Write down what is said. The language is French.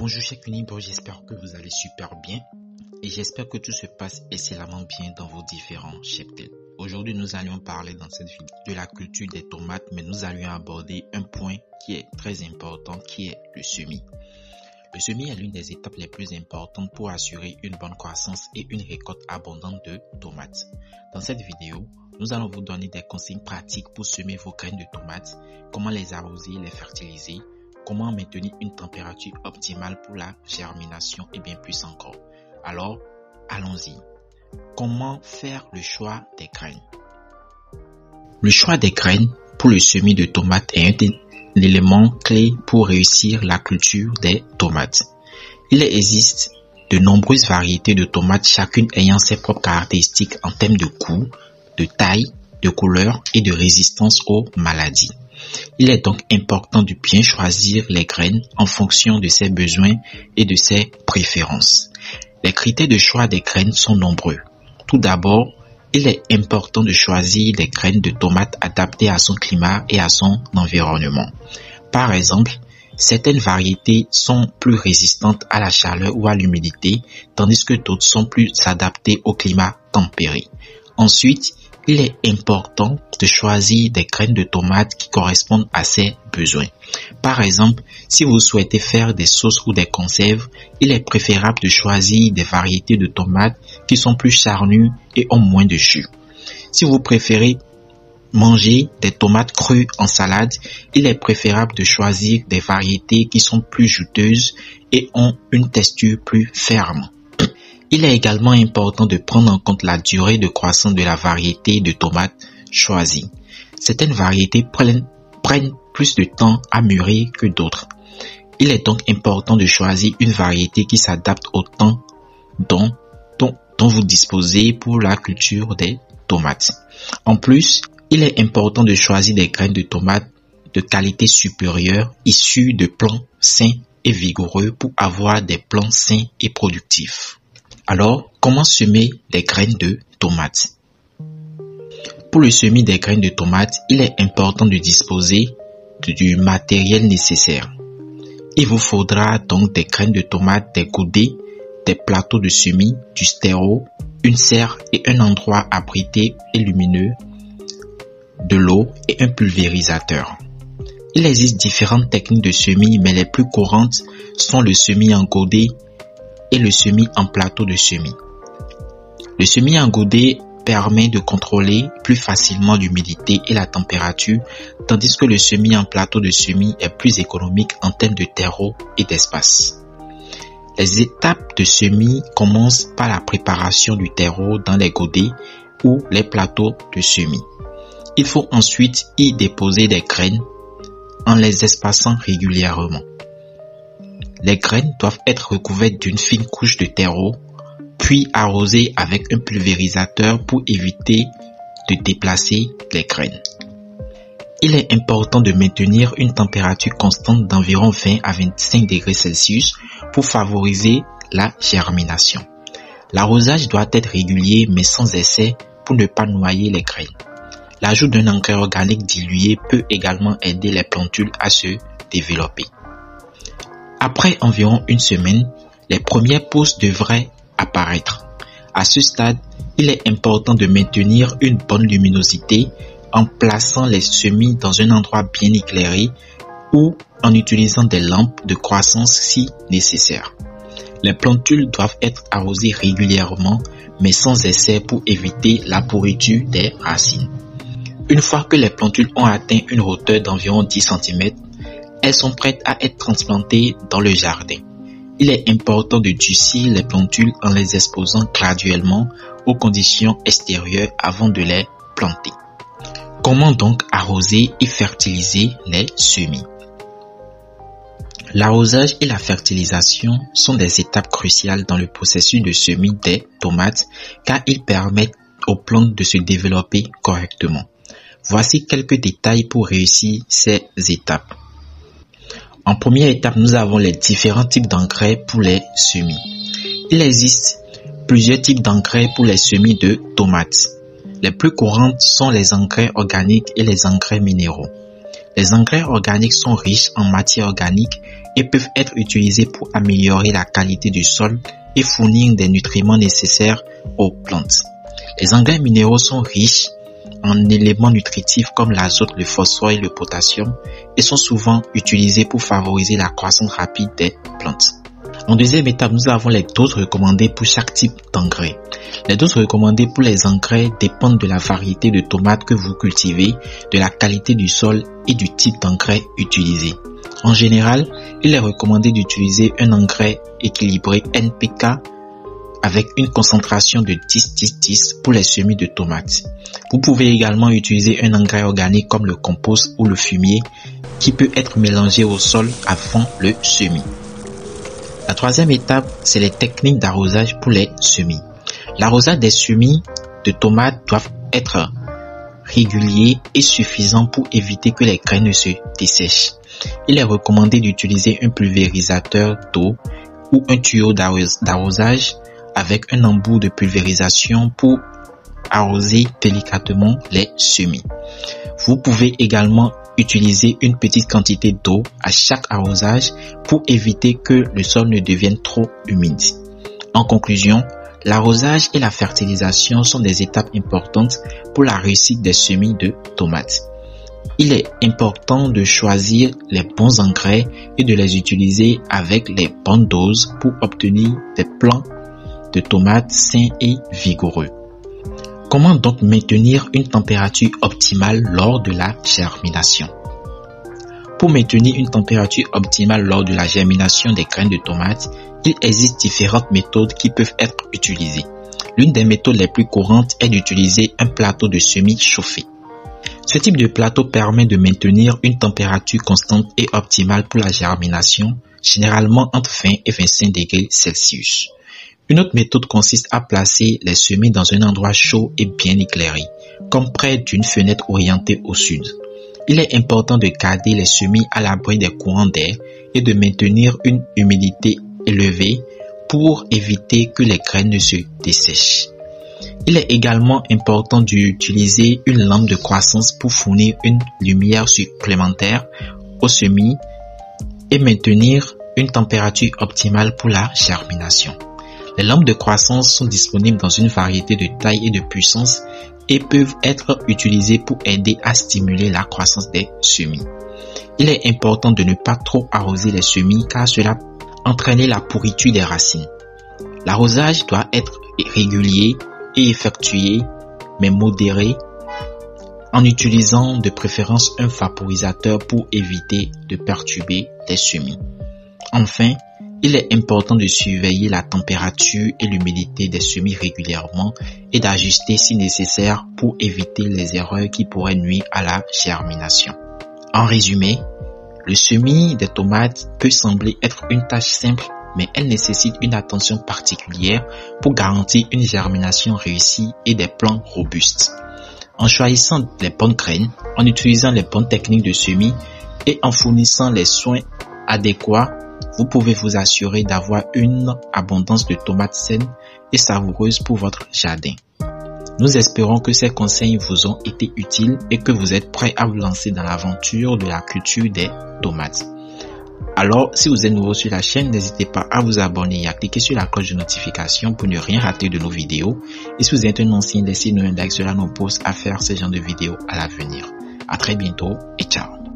Bonjour chers Unibro, j'espère que vous allez super bien et j'espère que tout se passe excellemment bien dans vos différents cheptels. Aujourd'hui, nous allons parler dans cette vidéo de la culture des tomates, mais nous allons aborder un point qui est très important, qui est le semis. Le semis est l'une des étapes les plus importantes pour assurer une bonne croissance et une récolte abondante de tomates. Dans cette vidéo, nous allons vous donner des consignes pratiques pour semer vos graines de tomates, comment les arroser, les fertiliser, comment maintenir une température optimale pour la germination et bien plus encore. Alors, allons-y. Comment faire le choix des graines? Le choix des graines pour le semis de tomates est un élément clé pour réussir la culture des tomates. Il existe de nombreuses variétés de tomates, chacune ayant ses propres caractéristiques en termes de goût, de taille, de couleur et de résistance aux maladies. Il est donc important de bien choisir les graines en fonction de ses besoins et de ses préférences. Les critères de choix des graines sont nombreux. Tout d'abord, il est important de choisir des graines de tomates adaptées à son climat et à son environnement. Par exemple, certaines variétés sont plus résistantes à la chaleur ou à l'humidité, tandis que d'autres sont plus adaptées au climat tempéré. Ensuite, il est important de choisir des graines de tomates qui correspondent à ses besoins. Par exemple, si vous souhaitez faire des sauces ou des conserves, il est préférable de choisir des variétés de tomates qui sont plus charnues et ont moins de jus. Si vous préférez manger des tomates crues en salade, il est préférable de choisir des variétés qui sont plus juteuses et ont une texture plus ferme. Il est également important de prendre en compte la durée de croissance de la variété de tomates choisie. Certaines variétés prennent plus de temps à mûrir que d'autres. Il est donc important de choisir une variété qui s'adapte au temps dont vous disposez pour la culture des tomates. En plus, il est important de choisir des graines de tomates de qualité supérieure issues de plants sains et vigoureux pour avoir des plants sains et productifs. Alors, comment semer des graines de tomates? Pour le semis des graines de tomates, il est important de disposer du matériel nécessaire. Il vous faudra donc des graines de tomates, des gourdets, des plateaux de semis, du stéro, une serre et un endroit abrité et lumineux, de l'eau et un pulvérisateur. Il existe différentes techniques de semis, mais les plus courantes sont le semis en gourdet et le semis en plateau de semis. Le semis en gourdet permet de contrôler plus facilement l'humidité et la température, tandis que le semis en plateau de semis est plus économique en termes de terreau et d'espace. Les étapes de semis commencent par la préparation du terreau dans les gourdets ou les plateaux de semis. Il faut ensuite y déposer des graines en les espaçant régulièrement. Les graines doivent être recouvertes d'une fine couche de terreau, puis arrosées avec un pulvérisateur pour éviter de déplacer les graines. Il est important de maintenir une température constante d'environ 20 à 25 degrés Celsius pour favoriser la germination. L'arrosage doit être régulier mais sans excès pour ne pas noyer les graines. L'ajout d'un engrais organique dilué peut également aider les plantules à se développer. Après environ une semaine, les premières pousses devraient apparaître. À ce stade, il est important de maintenir une bonne luminosité en plaçant les semis dans un endroit bien éclairé ou en utilisant des lampes de croissance si nécessaire. Les plantules doivent être arrosées régulièrement mais sans excès pour éviter la pourriture des racines. Une fois que les plantules ont atteint une hauteur d'environ 10 cm, elles sont prêtes à être transplantées dans le jardin. Il est important de durcir les plantules en les exposant graduellement aux conditions extérieures avant de les planter. Comment donc arroser et fertiliser les semis? L'arrosage et la fertilisation sont des étapes cruciales dans le processus de semis des tomates car ils permettent aux plantes de se développer correctement. Voici quelques détails pour réussir ces étapes. En première étape, nous avons les différents types d'engrais pour les semis. Il existe plusieurs types d'engrais pour les semis de tomates. Les plus courantes sont les engrais organiques et les engrais minéraux. Les engrais organiques sont riches en matière organique et peuvent être utilisés pour améliorer la qualité du sol et fournir des nutriments nécessaires aux plantes. Les engrais minéraux sont riches en éléments nutritifs comme l'azote, le phosphore et le potassium et sont souvent utilisés pour favoriser la croissance rapide des plantes. En deuxième étape, nous avons les doses recommandées pour chaque type d'engrais. Les doses recommandées pour les engrais dépendent de la variété de tomates que vous cultivez, de la qualité du sol et du type d'engrais utilisé. En général, il est recommandé d'utiliser un engrais équilibré NPK avec une concentration de 10-10-10 pour les semis de tomates. Vous pouvez également utiliser un engrais organique comme le compost ou le fumier qui peut être mélangé au sol avant le semis. La troisième étape, c'est les techniques d'arrosage pour les semis. L'arrosage des semis de tomates doit être régulier et suffisant pour éviter que les graines ne se dessèchent. Il est recommandé d'utiliser un pulvérisateur d'eau ou un tuyau d'arrosage avec un embout de pulvérisation pour arroser délicatement les semis. Vous pouvez également utiliser une petite quantité d'eau à chaque arrosage pour éviter que le sol ne devienne trop humide. En conclusion, l'arrosage et la fertilisation sont des étapes importantes pour la réussite des semis de tomates. Il est important de choisir les bons engrais et de les utiliser avec les bonnes doses pour obtenir des plants de tomates sains et vigoureux. Comment donc maintenir une température optimale lors de la germination? Pour maintenir une température optimale lors de la germination des graines de tomates, il existe différentes méthodes qui peuvent être utilisées. L'une des méthodes les plus courantes est d'utiliser un plateau de semis chauffé. Ce type de plateau permet de maintenir une température constante et optimale pour la germination, généralement entre 20 et 25 degrés Celsius. Une autre méthode consiste à placer les semis dans un endroit chaud et bien éclairé, comme près d'une fenêtre orientée au sud. Il est important de garder les semis à l'abri des courants d'air et de maintenir une humidité élevée pour éviter que les graines ne se dessèchent. Il est également important d'utiliser une lampe de croissance pour fournir une lumière supplémentaire aux semis et maintenir une température optimale pour la germination. Les lampes de croissance sont disponibles dans une variété de tailles et de puissances et peuvent être utilisées pour aider à stimuler la croissance des semis. Il est important de ne pas trop arroser les semis car cela entraîne la pourriture des racines. L'arrosage doit être régulier et effectué, mais modéré, en utilisant de préférence un vaporisateur pour éviter de perturber les semis. Enfin, il est important de surveiller la température et l'humidité des semis régulièrement et d'ajuster si nécessaire pour éviter les erreurs qui pourraient nuire à la germination. En résumé, le semis des tomates peut sembler être une tâche simple, mais elle nécessite une attention particulière pour garantir une germination réussie et des plants robustes. En choisissant les bonnes graines, en utilisant les bonnes techniques de semis et en fournissant les soins adéquats, vous pouvez vous assurer d'avoir une abondance de tomates saines et savoureuses pour votre jardin. Nous espérons que ces conseils vous ont été utiles et que vous êtes prêts à vous lancer dans l'aventure de la culture des tomates. Alors, si vous êtes nouveau sur la chaîne, n'hésitez pas à vous abonner et à cliquer sur la cloche de notification pour ne rien rater de nos vidéos. Et si vous êtes un ancien, laissez-nous un like, cela nous pousse à faire ce genre de vidéos à l'avenir. À très bientôt et ciao.